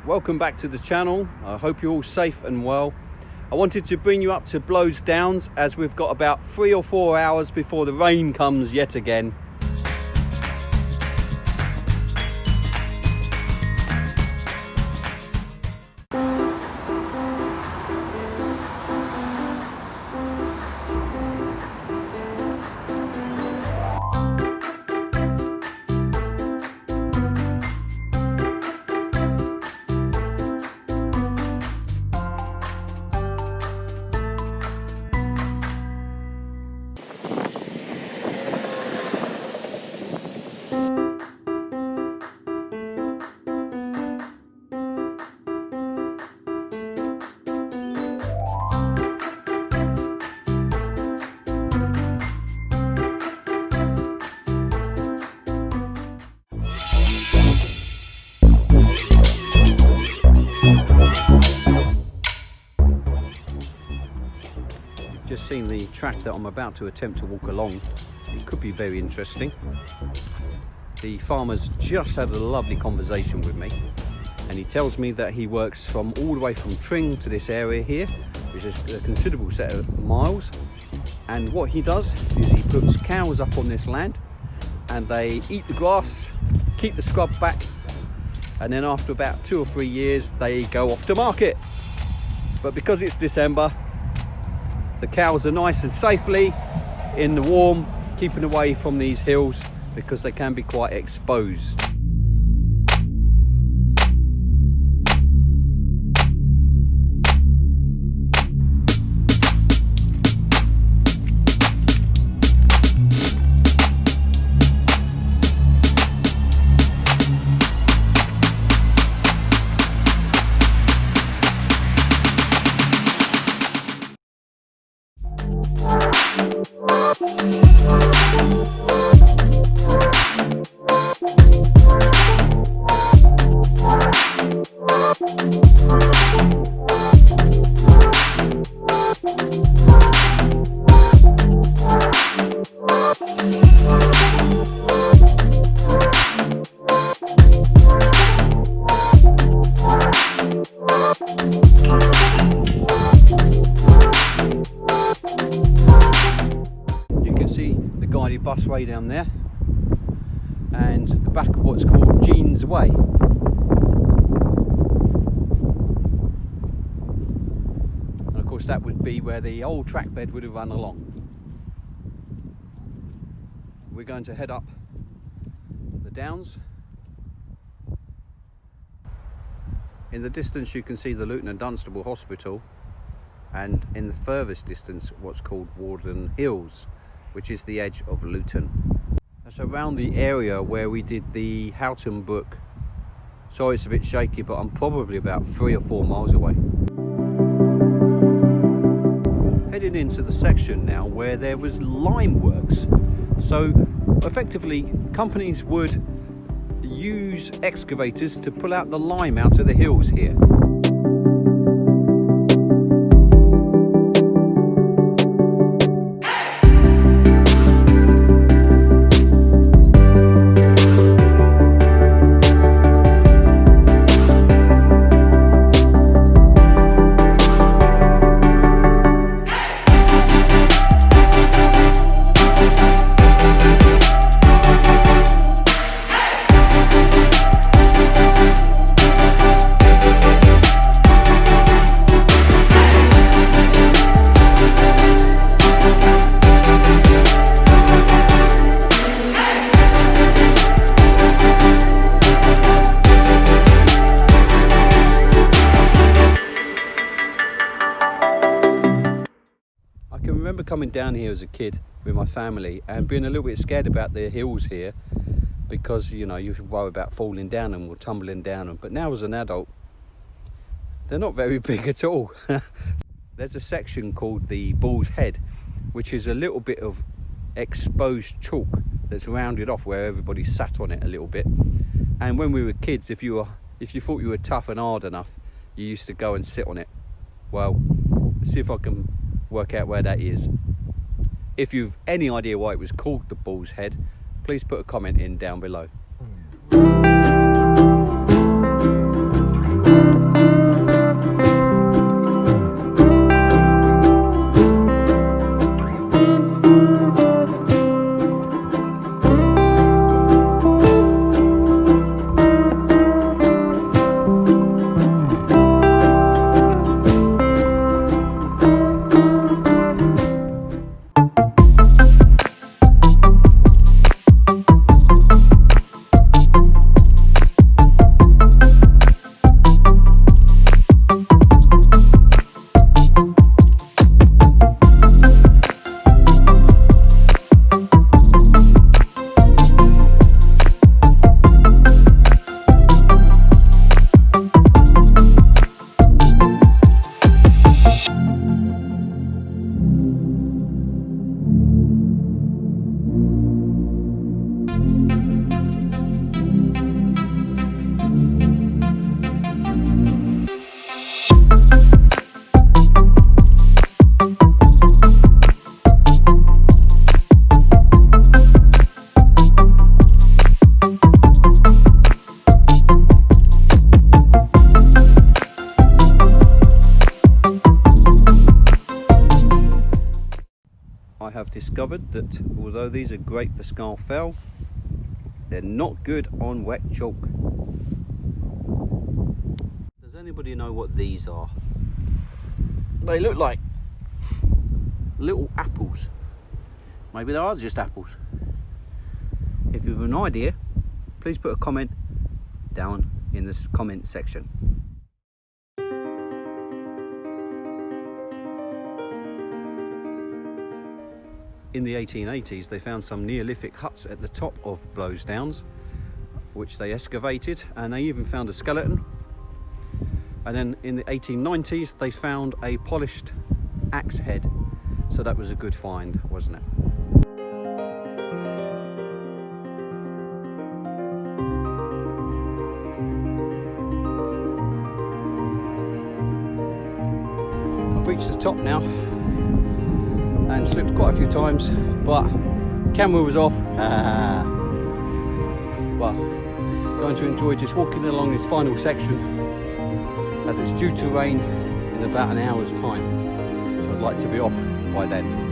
welcome back to the channel. I hope you're all safe and well. I wanted to bring you up to Blows Downs as we've got about 3 or 4 hours before the rain comes yet again. Just seen the track that I'm about to attempt to walk along. It could be very interesting. The farmer's just had a lovely conversation with me, and he tells me that he works from all the way from Tring to this area here, which is a considerable set of miles. And what he does is he puts cows up on this land and they eat the grass, keep the scrub back, and then after about 2 or 3 years they go off to market. But because it's December, the cows are nice and safely in the warm, keeping away from these hills because they can be quite exposed. Busway down there, and the back of what's called Jean's Way. And of course that would be where the old track bed would have run along. We're going to head up the downs. In the distance you can see the Luton Dunstable Hospital, and in the furthest distance what's called Warden Hills, which is the edge of Luton. That's around the area where we did the Houghton Brook. Sorry it's a bit shaky, but I'm probably about 3 or 4 miles away. Heading into the section now where there was lime works. So effectively companies would use excavators to pull out the lime out of the hills here. Coming down here as a kid with my family and being a little bit scared about the hills here because you know you worry about falling down them or tumbling down them, but now as an adult they're not very big at all. There's a section called the Bull's Head, which is a little bit of exposed chalk that's rounded off where everybody sat on it a little bit, and when we were kids, if you thought you were tough and hard enough, you used to go and sit on it. Well, let's see if I can work out where that is. If you've any idea why it was called the Bull's Head, please put a comment in down below. have discovered that although these are great for scar fell, they're not good on wet chalk. Does anybody know what these are? They look like little apples. Maybe they are just apples. If you have an idea, please put a comment down in this comment section. In the 1880s, they found some Neolithic huts at the top of Blows Downs, which they excavated, and they even found a skeleton. And then in the 1890s, they found a polished axe head. So that was a good find, wasn't it? I've reached the top now and slipped quite a few times, but camera was off. But going to enjoy just walking along this final section, as it's due to rain in about an hour's time, so I'd like to be off by then.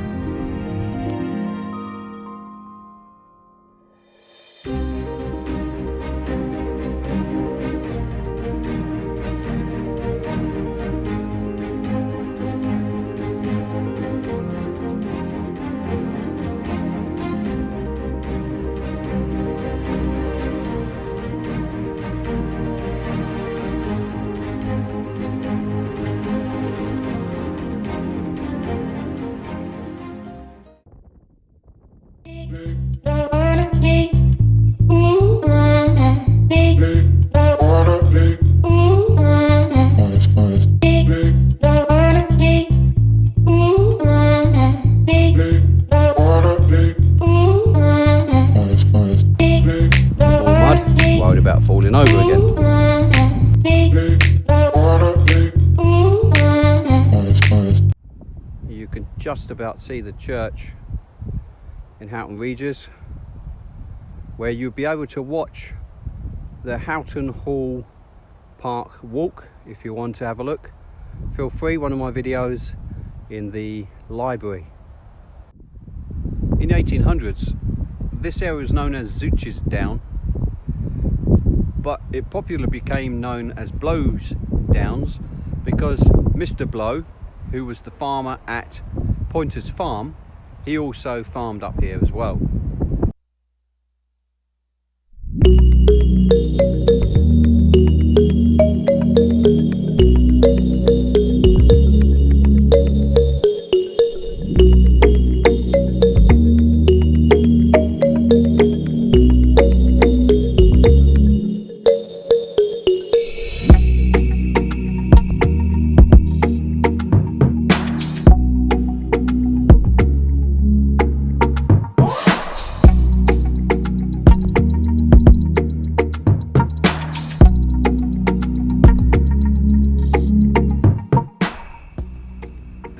About falling over again. You can just about see the church in Houghton Regis, where you'll be able to watch the Houghton Hall Park walk. If you want to have a look, feel free, one of my videos in the library. In the 1800s, this area was known as Zooch's Down, but it popularly became known as Blows Downs because Mr. Blow, who was the farmer at Pointer's Farm, he also farmed up here as well.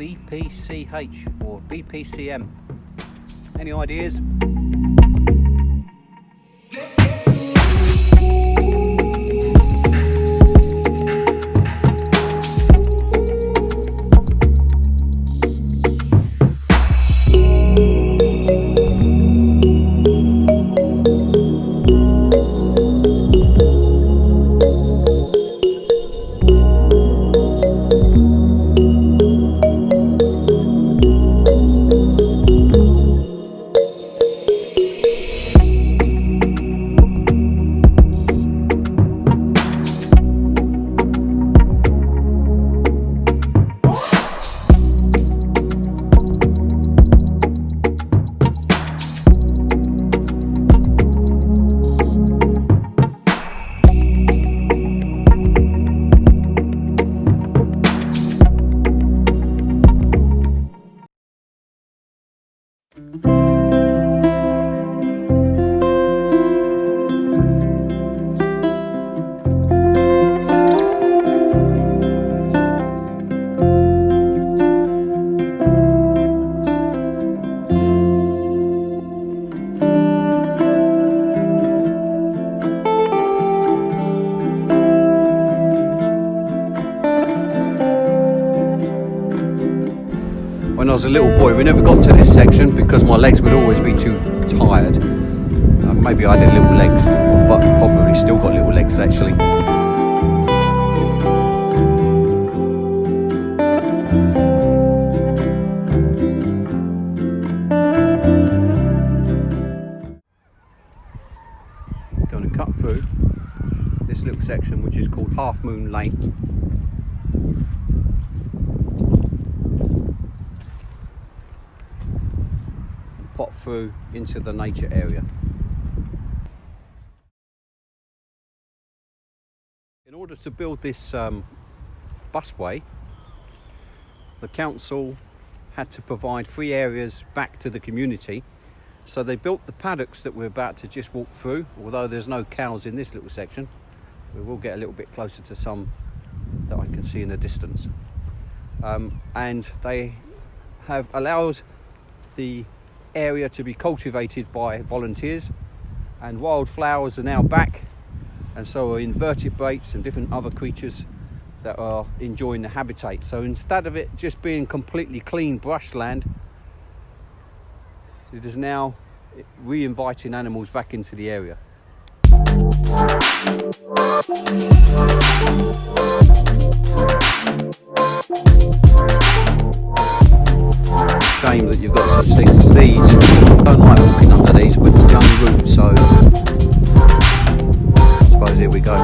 BPCH or BPCM. Any ideas? I was a little boy, we never got to this section because my legs would always be too tired. Maybe I had little legs, but probably still got little legs actually. Going to cut through this little section which is called Half Moon Lane. Pop through into the nature area. In order to build this busway, the council had to provide 3 areas back to the community. So they built the paddocks that we're about to just walk through, although there's no cows in this little section. We will get a little bit closer to some that I can see in the distance. And they have allowed the area to be cultivated by volunteers, and wildflowers are now back, and so are invertebrates and different other creatures that are enjoying the habitat. So instead of it just being completely clean brushland, it is now re-inviting animals back into the area. Shame that you've got such things as these. I don't like walking under these, but it's the only route, so I suppose here we go.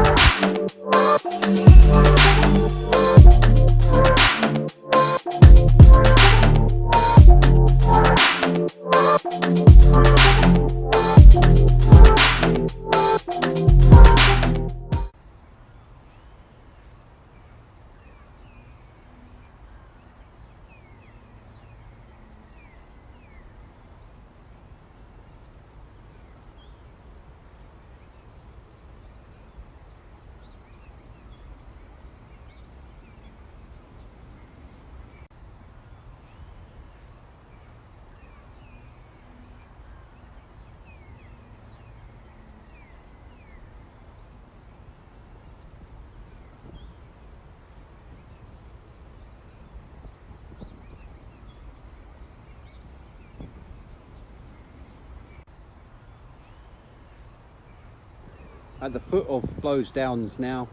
At the foot of Blows Downs now.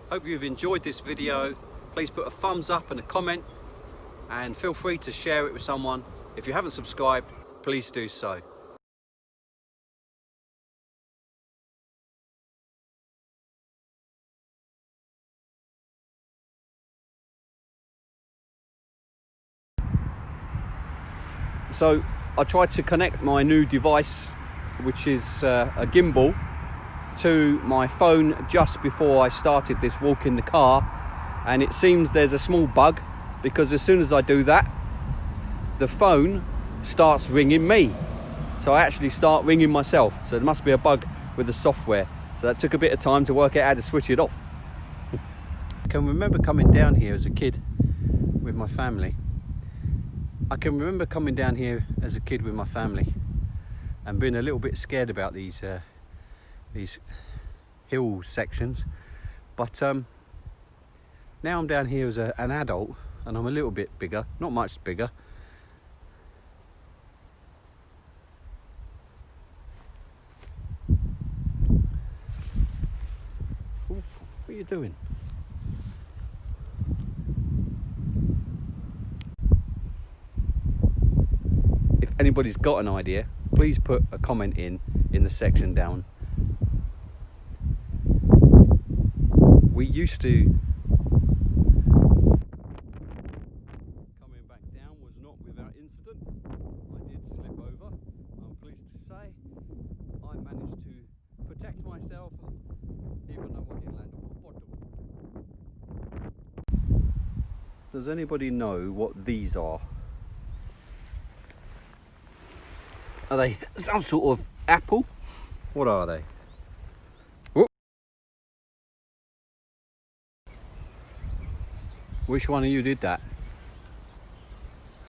Hope you've enjoyed this video. Please put a thumbs up and a comment, and feel free to share it with someone. If you haven't subscribed, please do so. So I tried to connect my new device, which is a gimbal, to my phone just before I started this walk in the car, and it seems there's a small bug, because as soon as I do that, the phone starts ringing me. So I actually start ringing myself. So there must be a bug with the software. So that took a bit of time to work out how to switch it off. I can remember coming down here as a kid with my family. And being a little bit scared about these hill sections, but now I'm down here as an adult, and I'm a little bit bigger, not much bigger. Ooh, what are you doing? If anybody's got an idea, please put a comment in the section down. We used to... Coming back down was not without incident. I did slip over. I'm pleased to say I managed to protect myself, even though I did land on my bottom. Does anybody know what these are? Are they some sort of apple? What are they? Whoop. Which one of you did that?